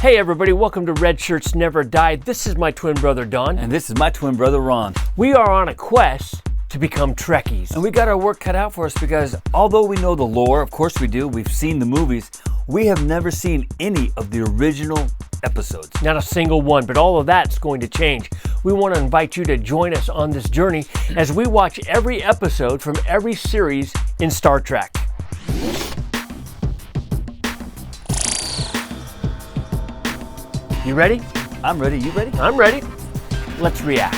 Hey everybody, welcome to Red Shirts Never Die. This is my twin brother Don. And this is my twin brother Ron. We are on a quest to become Trekkies. And we got our work cut out for us because although we know the lore, of course we do, we've seen the movies, we have never seen any of the original episodes. Not a single one, but all of that's going to change. We want to invite you to join us on this journey as we watch every episode from every series in Star Trek. You ready? I'm ready. You ready? I'm ready. Let's react.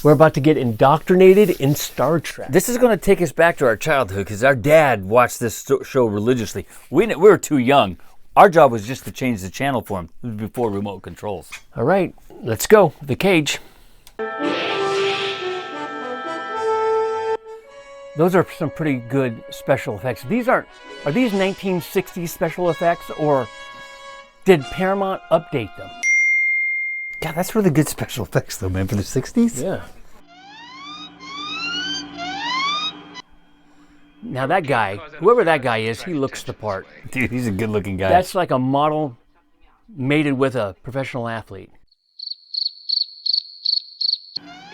We're about to get indoctrinated in Star Trek. This is going to take us back to our childhood because our dad watched this show religiously. We were too young. Our job was just to change the channel for him before remote controls. All right, let's go. The cage. Those are some pretty good special effects. Are these 1960s special effects, or did Paramount update them? God, that's really good special effects though, man, for the 60s. Yeah. Now that guy, whoever that guy is, he looks the part. Dude, he's a good looking guy. That's like a model mated with a professional athlete.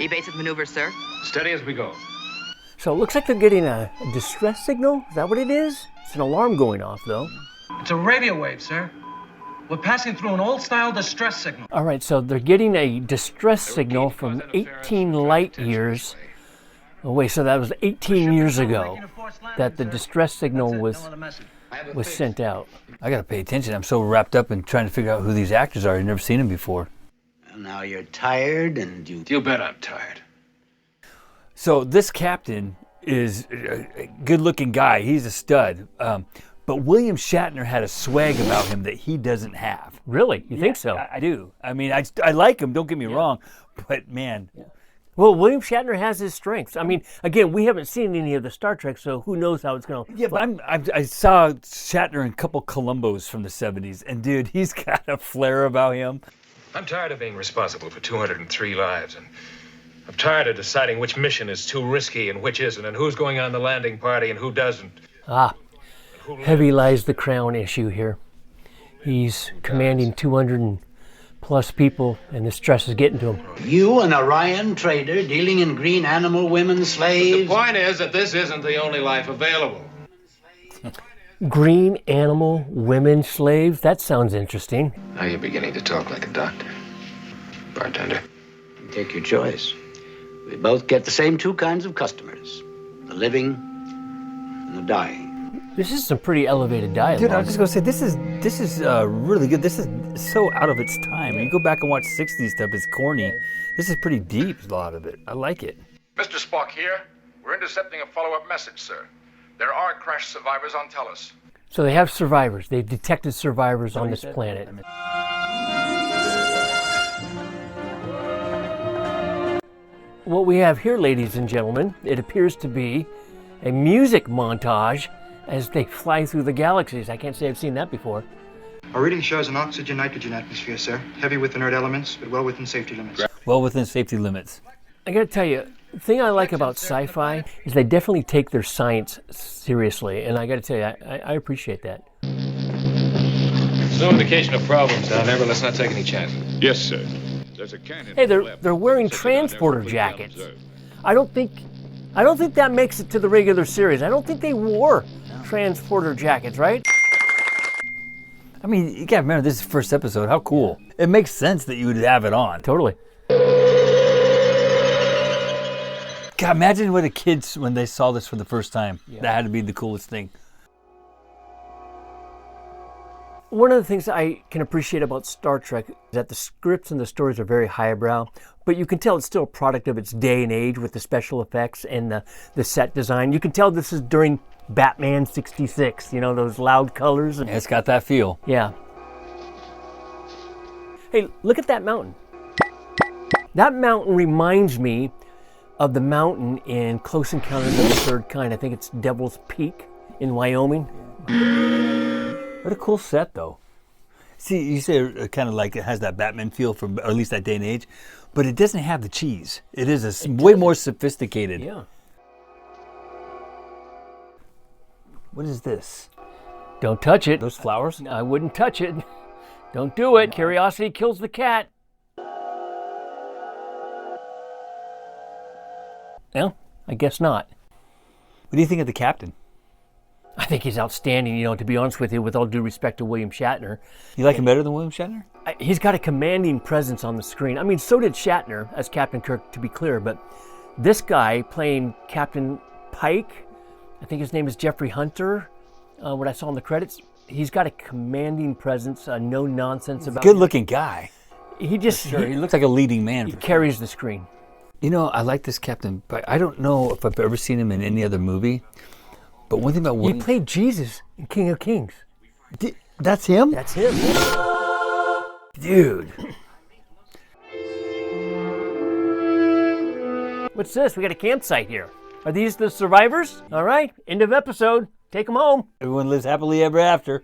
E-basic maneuvers, sir. Steady as we go. So it looks like they're getting a distress signal. Is that what it is? It's an alarm going off, though. It's a radio wave, sir. We're passing through an old-style distress signal. All right, so they're getting a distress signal from 18 light years away. So that was 18 years ago that the distress signal was sent out. I got to pay attention. I'm so wrapped up in trying to figure out who these actors are. I've never seen them before. And now you're tired and You bet I'm tired. So this captain is a good-looking guy. He's a stud. But William Shatner had a swag about him that he doesn't have. Really? You think so? I do. I mean, I like him, don't get me wrong, but man. Yeah. Well, William Shatner has his strengths. I mean, again, we haven't seen any of the Star Trek, so who knows how it's going to... Yeah, but I saw Shatner in a couple Columbos from the 70s, and dude, he's got a flair about him. I'm tired of being responsible for 203 lives, and I'm tired of deciding which mission is too risky and which isn't, and who's going on the landing party and who doesn't. Heavy lies the crown issue here. He's commanding 200 and plus people, and the stress is getting to him. you, an Orion trader dealing in green animal women slaves. The point is that this isn't the only life available. Green animal women slaves? That sounds interesting. Now you're beginning to talk like a doctor. Bartender. Take your choice. We both get the same two kinds of customers, the living and the dying. This is some pretty elevated dialogue. Dude, I was just gonna say this is really good. This is so out of its time. You go back and watch 60s stuff, it's corny. This is pretty deep, a lot of it. I like it. Mr. Spock here. We're intercepting a follow-up message, sir. There are crash survivors on Talos. So they have survivors. They've detected survivors on this planet. What we have here, ladies and gentlemen, it appears to be a music montage as they fly through the galaxies. I can't say I've seen that before. Our reading shows an oxygen-nitrogen atmosphere, sir. Heavy with inert elements, but well within safety limits. Well within safety limits. I gotta tell you, the thing I like about sci-fi is they definitely take their science seriously, and I gotta tell you, I appreciate that. There's no indication of problems down there, but let's not take any chances. Yes, sir. There's a cannon. Hey, they're wearing transporter jackets. I don't think that makes it to the regular series. I don't think they wore transporter jackets, right? I mean, you gotta remember, this is the first episode. How cool. It makes sense that you would have it on. Totally. God, imagine what the kids, when they saw this for the first time. Yeah. That had to be the coolest thing. One of the things I can appreciate about Star Trek is that the scripts and the stories are very highbrow, but you can tell it's still a product of its day and age with the special effects and the set design. You can tell this is during Batman 66, you know, those loud colors. Yeah, it's got that feel. Yeah. Hey, look at that mountain. That mountain reminds me of the mountain in Close Encounters of the Third Kind. I think it's Devil's Peak in Wyoming. What a cool set, though. See, you say it kind of like it has that Batman feel from, or at least that day and age, but it doesn't have the cheese. It is way more sophisticated. Yeah. What is this? Don't touch it. Those flowers? I wouldn't touch it. Don't do it. Curiosity kills the cat. Well, I guess not. What do you think of the captain? I think he's outstanding, you know, to be honest with you, with all due respect to William Shatner. You like him better than William Shatner? He's got a commanding presence on the screen. I mean, so did Shatner as Captain Kirk, to be clear, but this guy playing Captain Pike, I think his name is Jeffrey Hunter, what I saw in the credits, he's got a commanding presence, no nonsense about it. Good-looking guy. He just Sure, he looks like a leading man. he carries the screen. You know, I like this Captain Pike. I don't know if I've ever seen him in any other movie, but one thing about He William... played Jesus in King of Kings. That's him? That's him. Dude. What's this? We got a campsite here. Are these the survivors? All right, end of episode. Take them home. Everyone lives happily ever after.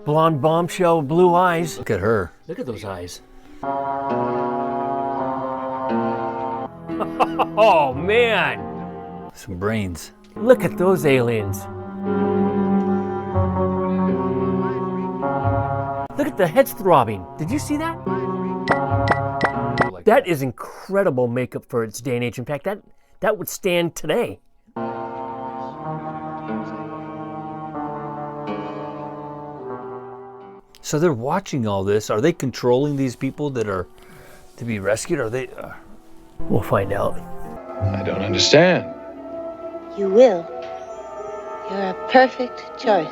Blonde bombshell, blue eyes. Look at her. Look at those eyes. Oh, man. Some brains. Look at those aliens. Look at the heads throbbing. Did you see that? That is incredible makeup for its day and age. In fact, that would stand today. So they're watching all this. Are they controlling these people that are to be rescued? Are they... We'll find out. I don't understand. You will. You're a perfect choice.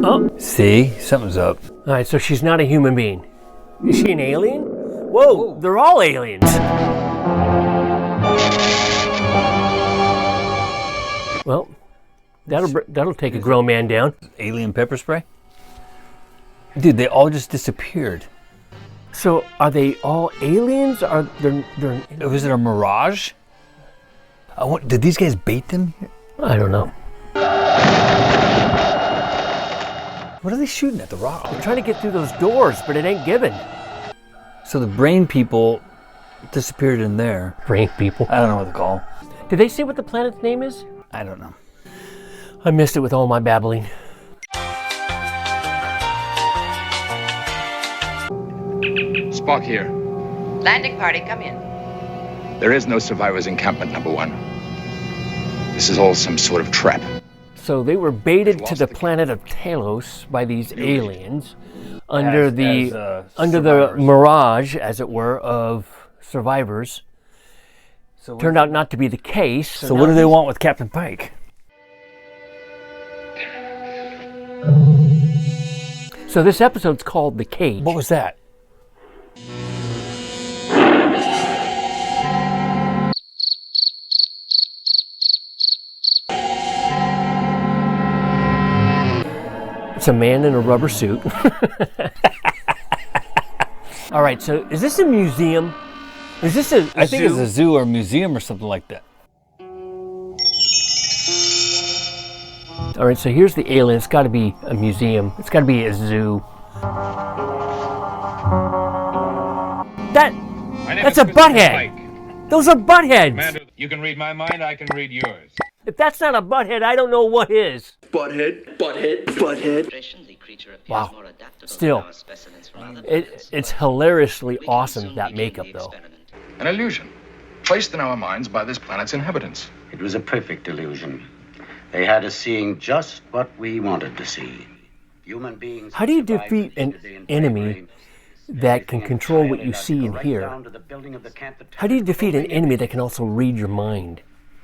Oh, See? Something's up. all right, so she's not a human being. Is she an alien? Whoa, they're all aliens. Well, that'll take a grown man down. Alien pepper spray? Dude, they all just disappeared. So are they all aliens? Are they're Was it a mirage? Did these guys bait them? I don't know. What are they shooting at? The rock? They're trying to get through those doors, but it ain't given. So the brain people disappeared in there. Brain people. I don't know what to call them. Did they say what the planet's name is? I don't know. I missed it with all my babbling. Spock here. Landing party, come in. There is no survivors encampment, number one. This is all some sort of trap. So they were baited to the planet of Talos by these aliens under the mirage, as it were, of survivors. So Turned out not to be the case. So what do they want with Captain Pike? So this episode's called The Cage. What was that? It's a man in a rubber suit. All right, so is this a museum? Is this a I think it's zoo? a zoo or museum or something like that. All right, so here's the alien. It's got to be a museum. It's got to be a zoo. That's a butthead. Those are buttheads. Commander, you can read my mind, I can read yours. If that's not a butthead, I don't know what is. Butthead. Wow. Still, it's hilariously awesome, that makeup, though. An illusion, placed in our minds by this planet's inhabitants. It was a perfect illusion. They had us seeing just what we wanted to see. Human beings. How do you defeat an enemy that can control what you see and hear? How do you defeat an enemy that can also read your mind?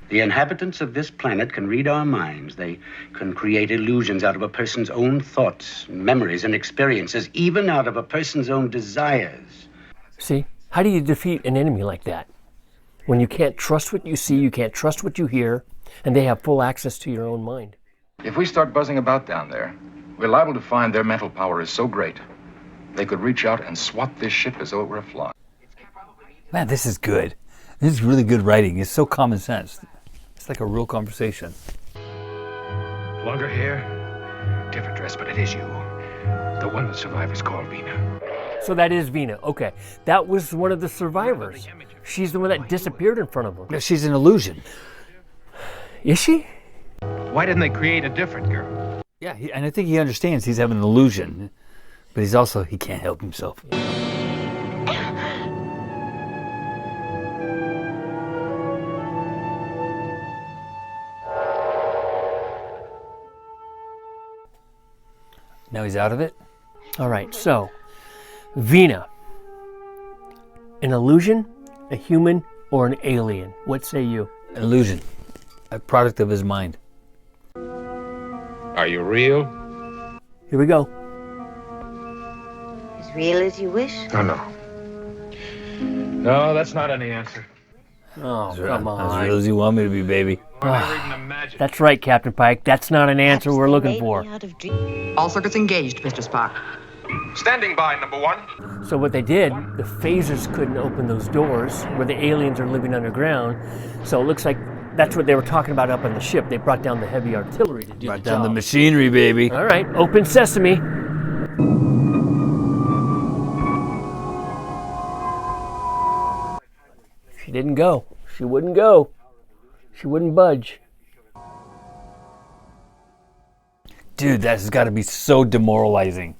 The inhabitants of this planet can read our minds. They can create illusions out of a person's own thoughts, memories, and experiences, even out of a person's own desires. See? How do you defeat an enemy like that? When you can't trust what you see, you can't trust what you hear, and they have full access to your own mind. If we start buzzing about down there, we're liable to find their mental power is so great, they could reach out and swat this ship as though it were a fly. Man, this is good. This is really good writing. It's so common sense. It's like a real conversation. Longer hair, different dress, but it is you. The one the survivors call Vina. So that is Vina. Okay. That was one of the survivors. She's the one that disappeared in front of them. She's an illusion. Is she? Why didn't they create a different girl? Yeah, and I think he understands he's having an illusion, but he can't help himself. Now he's out of it? All right, so Vina. An illusion, a human, or an alien? What say you? An illusion. A product of his mind. Are you real? Here we go. As real as you wish. Oh, no. No, that's not any answer. Oh, As come on. real as you want me to be, baby. That's right, Captain Pike. That's not an answer we're looking for. All circuits engaged, Mr. Spock. Standing by, number one. So what they did, the phasers couldn't open those doors where the aliens are living underground. So it looks like that's what they were talking about up on the ship. They brought down the heavy artillery to do Brought the down the job. machinery, baby. All right, open sesame. She didn't go. She wouldn't go. She wouldn't budge. Dude, that's got to be so demoralizing.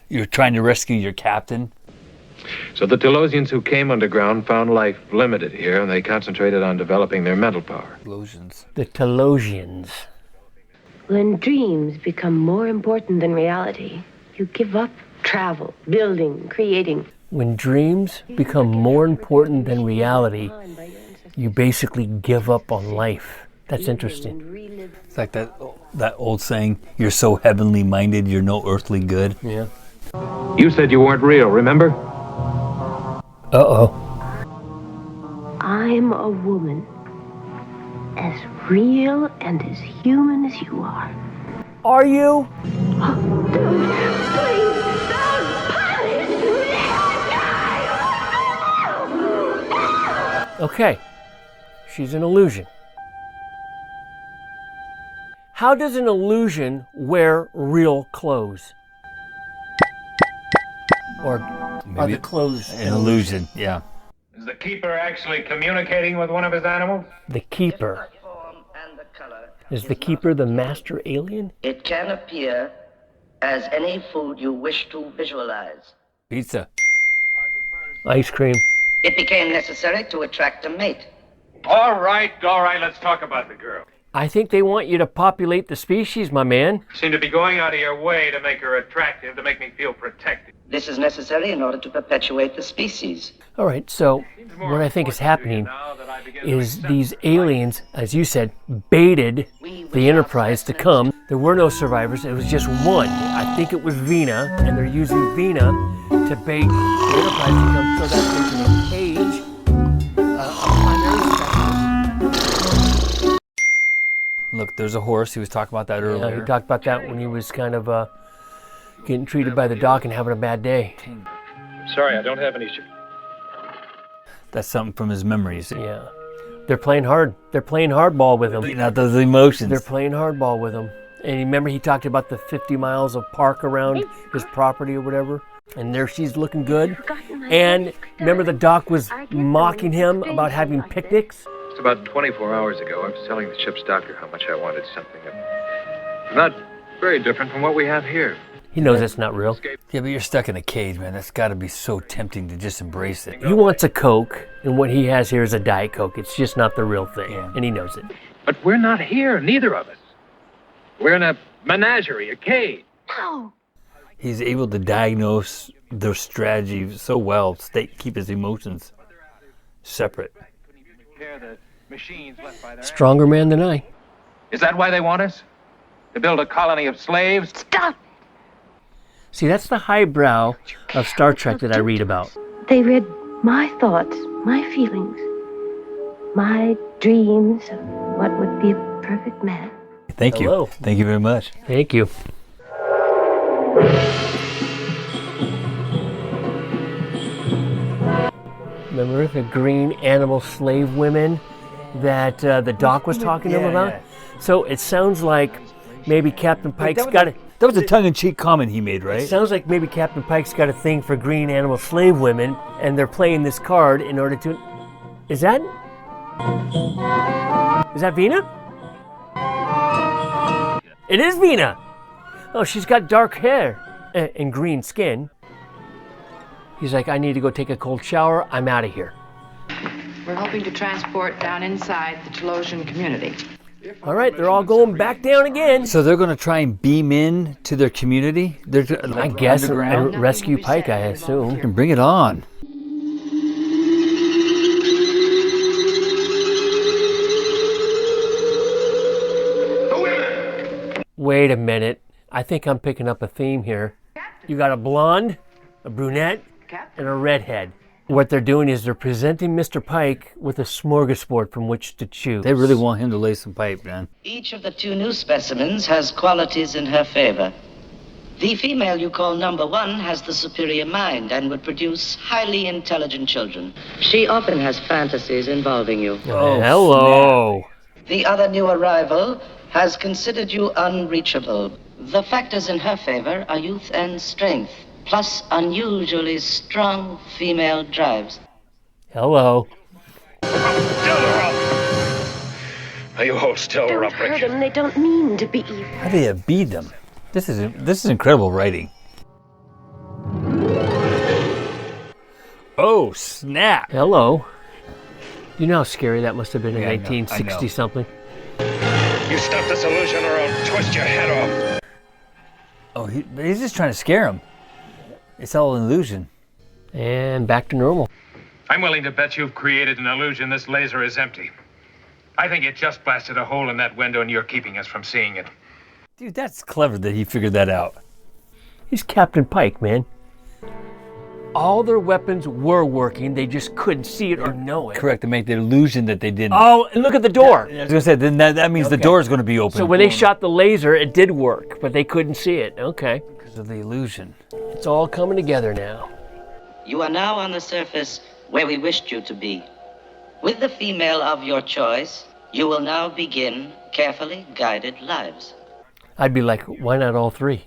You're trying to rescue your captain. So the Talosians who came underground found life limited here, and they concentrated on developing their mental power. Talosians. The Talosians. When dreams become more important than reality, you give up travel, building, creating. When dreams become more important than reality, you basically give up on life. That's interesting. It's like that old saying, you're so heavenly minded, you're no earthly good. Yeah. You said you weren't real, remember? Uh-oh. I'm a woman, as real and as human as you are. Are you? Okay. She's an illusion. How does an illusion wear real clothes? Or are the clothes An illusion, yeah. Is the keeper actually communicating with one of his animals? the keeper? Is the keeper the master alien? It can appear as any food you wish to visualize. Pizza. Ice cream. It became necessary to attract a mate. All right, let's talk about the girl. I think they want you to populate the species, my man. You seem to be going out of your way to make her attractive, to make me feel protected. This is necessary in order to perpetuate the species. All right, so what I think is happening is these aliens, as you said, baited the Enterprise to come. There were no survivors. It was just one. I think it was Vina, and they're using Vina to bait the Enterprise to come so that they can engage Look, there's a horse. He was talking about that earlier. he talked about that when he was kind of getting treated by the doc and having a bad day. Sorry, I don't have any... That's something from his memories. Yeah. They're playing hard. They're playing hardball with him. Not those emotions. They're playing hardball with him. And remember he talked about the 50 miles of park around his property or whatever? And there she's looking good. And remember the doc was mocking him about having picnics? Just about 24 hours ago, I was telling the ship's doctor how much I wanted something not very different from what we have here. He knows that's not real. Yeah, but you're stuck in a cage, man. That's got to be so tempting to just embrace it. He wants a Coke, and what he has here is a Diet Coke. It's just not the real thing, and he knows it. But we're not here, neither of us. We're in a menagerie, a cage. No. He's able to diagnose their strategy so well, keep his emotions separate. Stronger man than I. Is that why they want us? To build a colony of slaves? Stop. See, that's the highbrow of Star Trek that I read about. They read my thoughts, my feelings, my dreams of what would be a perfect man. Thank you. Hello. Thank you very much. Thank you. Remember the green animal slave women that the doc was talking to him about? Yeah. So it sounds like maybe Captain Pike's got it. That was a tongue-in-cheek comment he made, right? It sounds like maybe Captain Pike's got a thing for green animal slave women, and they're playing this card in order to... Is that Vina? It is Vina. Oh, she's got dark hair and green skin. He's like, I need to go take a cold shower. I'm out of here. We're hoping to transport down inside the Talosian community. All right, they're all going back down again. So they're going to try and beam in to their community? They're I guess underground? and rescue Pike, I assume. And bring it on. Wait a minute. I think I'm picking up a theme here. You got a blonde, a brunette, and a redhead. What they're doing is they're presenting Mr. Pike with a smorgasbord from which to choose. They really want him to lay some pipe, man. Each of the 2 new specimens has qualities in her favor. The female you call number 1 has the superior mind and would produce highly intelligent children. She often has fantasies involving you. Oh, hello. Snap. The other new arrival has considered you unreachable. The factors in her favor are youth and strength, plus unusually strong female drives. Hello. Still her up! Now you hold still or I'll break Hurt you. them. They don't mean to be evil. How do you beat them? This is incredible writing. Oh, snap. Hello. You know how scary that must have been in Yeah, I know, 1960 something? You stop this illusion or I'll twist your head off. Oh, he's just trying to scare him. It's all an illusion. And back to normal. I'm willing to bet you've created an illusion this laser is empty. I think it just blasted a hole in that window and you're keeping us from seeing it. Dude, that's clever that he figured that out. He's Captain Pike, man. All their weapons were working, they just couldn't see it or know it. Correct, to make the illusion that they didn't. Oh, and look at the door. I was going to say, then that means the door is going to be open. So when they shot the laser, it did work, but they couldn't see it. Okay. Because of the illusion. It's all coming together now. You are now on the surface where we wished you to be. With the female of your choice, you will now begin carefully guided lives. I'd be like, why not all 3?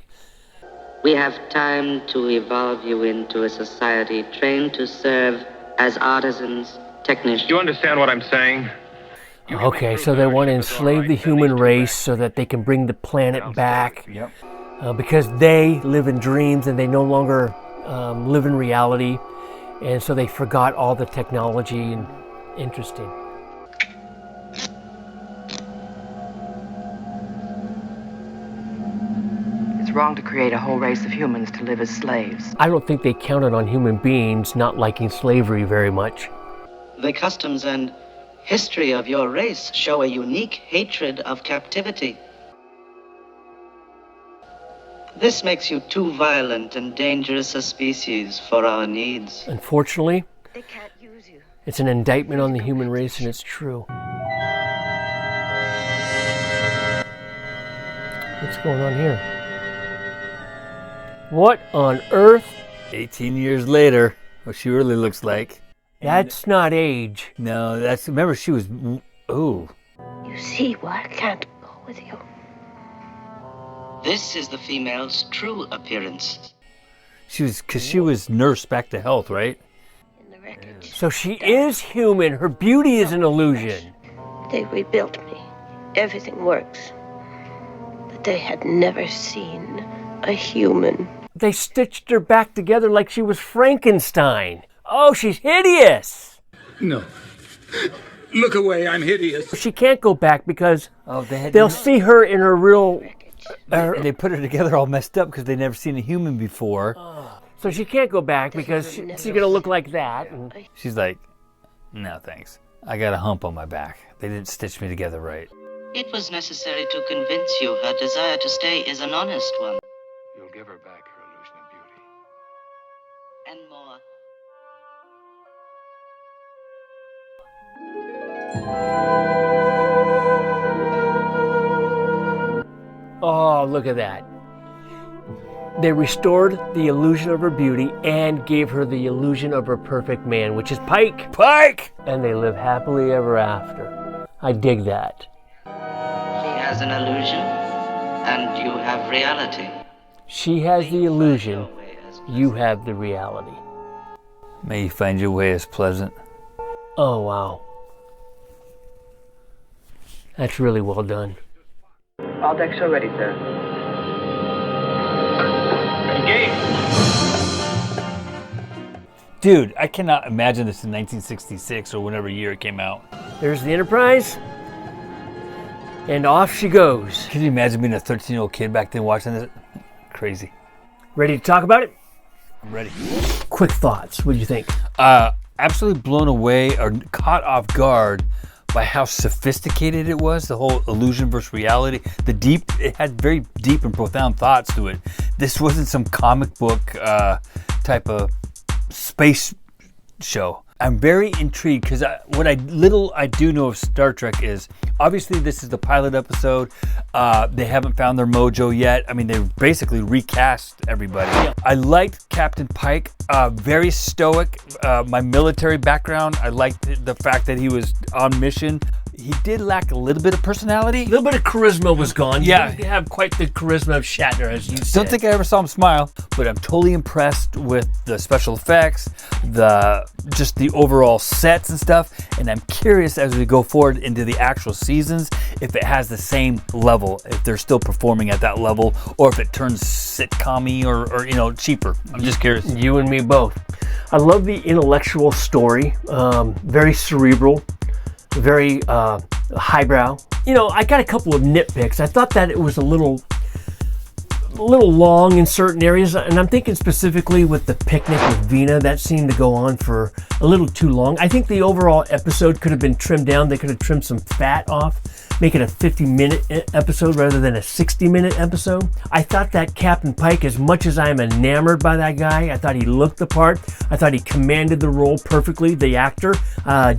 We have time to evolve you into a society trained to serve as artisans, technicians. You understand what I'm saying? Okay, so they want to enslave the human race so that they can bring the planet back. Yep. Because they live in dreams and they no longer live in reality. And so they forgot all the technology and interesting. It's wrong to create a whole race of humans to live as slaves. I don't think they counted on human beings not liking slavery very much. The customs and history of your race show a unique hatred of captivity. This makes you too violent and dangerous a species for our needs. Unfortunately, They can't use you. it's an indictment on the human race, and it's true. What's going on here? What on earth? 18 years later, what she really looks like. That's not age. No, remember she was, ooh. You see why I can't go with you. This is the female's true appearance. Because she was nursed back to health, right? In the wreckage. So she is human. Her beauty is an illusion. They rebuilt me. Everything works. But they had never seen a human. They stitched her back together like she was Frankenstein. Oh, she's hideous. No. Look away, I'm hideous. She can't go back because Oh, they'll see her in her real... and they put her together all messed up because they'd never seen a human before. So she can't go back because she's going to look like that. And She's like, no thanks. I got a hump on my back. They didn't stitch me together right. It was necessary to convince you her desire to stay is an honest one. You'll give her back her illusion of beauty. And more. oh, look at that. They restored the illusion of her beauty and gave her the illusion of her perfect man, which is Pike. Pike! And they live happily ever after. I dig that. She has an illusion, and you have reality. She has the illusion, you have the reality. May you find your way as pleasant. Oh, wow. That's really well done. All deck show ready, sir. Dude, I cannot imagine this in 1966 or whatever year it came out. There's the Enterprise. And off she goes. Can you imagine being a 13-year-old kid back then watching this? Crazy. Ready to talk about it? I'm ready. Quick thoughts. What do you think? Absolutely blown away or caught off guard by how sophisticated it was, the whole illusion versus reality. It had very deep and profound thoughts to it. This wasn't some comic book type of space show. I'm very intrigued because what I do know of Star Trek is obviously this is the pilot episode. They haven't found their mojo yet. I mean, they basically recast everybody. I liked Captain Pike, very stoic. My military background, I liked the fact that he was on mission. He did lack a little bit of personality. A little bit of charisma was gone. Yeah. He didn't have quite the charisma of Shatner, as you said. Don't think I ever saw him smile, but I'm totally impressed with the special effects, just the overall sets and stuff. And I'm curious as we go forward into the actual seasons, if it has the same level, if they're still performing at that level, or if it turns sitcom-y or cheaper. I'm just curious. You and me both. I love the intellectual story, very cerebral. Very highbrow. I got a couple of nitpicks. I thought that it was a little long in certain areas, and I'm thinking specifically with the picnic with Vina. That seemed to go on for a little too long. I think the overall episode could have been trimmed down. They could have trimmed some fat off, make it a 50-minute episode rather than a 60-minute episode. I thought that Captain Pike, as much as I'm enamored by that guy, I thought he looked the part. I thought he commanded the role perfectly, the actor,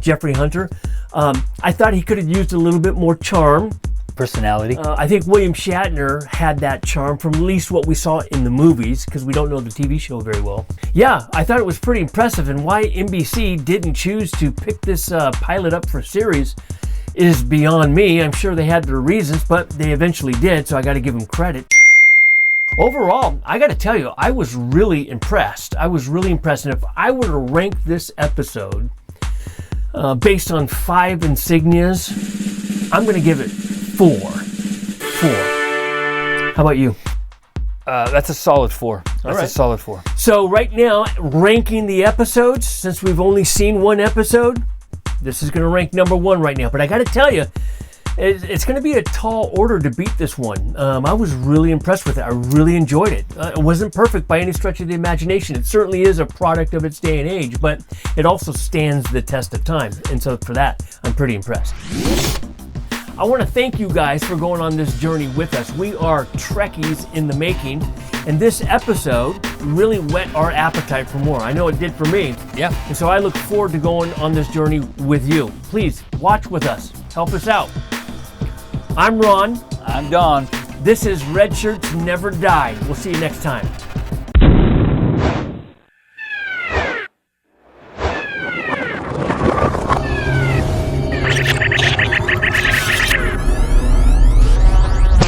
Jeffrey Hunter. I thought he could have used a little bit more charm. Personality. I think William Shatner had that charm from at least what we saw in the movies, because we don't know the TV show very well. Yeah, I thought it was pretty impressive, and why NBC didn't choose to pick this pilot up for a series is beyond me. I'm sure they had their reasons, but they eventually did, so I got to give them credit. Overall, I got to tell you, I was really impressed. And if I were to rank this episode based on 5 insignias, I'm going to give it 4. How about you? That's a solid 4. That's a solid 4. So right now, ranking the episodes, since we've only seen one episode, this is going to rank number 1 right now. But I got to tell you, it's going to be a tall order to beat this one. I was really impressed with it. I really enjoyed it. It wasn't perfect by any stretch of the imagination. It certainly is a product of its day and age, but it also stands the test of time. And so for that, I'm pretty impressed. I want to thank you guys for going on this journey with us. We are Trekkies in the making, and this episode really whet our appetite for more. I know it did for me. Yeah. And so I look forward to going on this journey with you. Please watch with us. Help us out. I'm Ron. I'm Don. This is Red Shirts Never Die. We'll see you next time.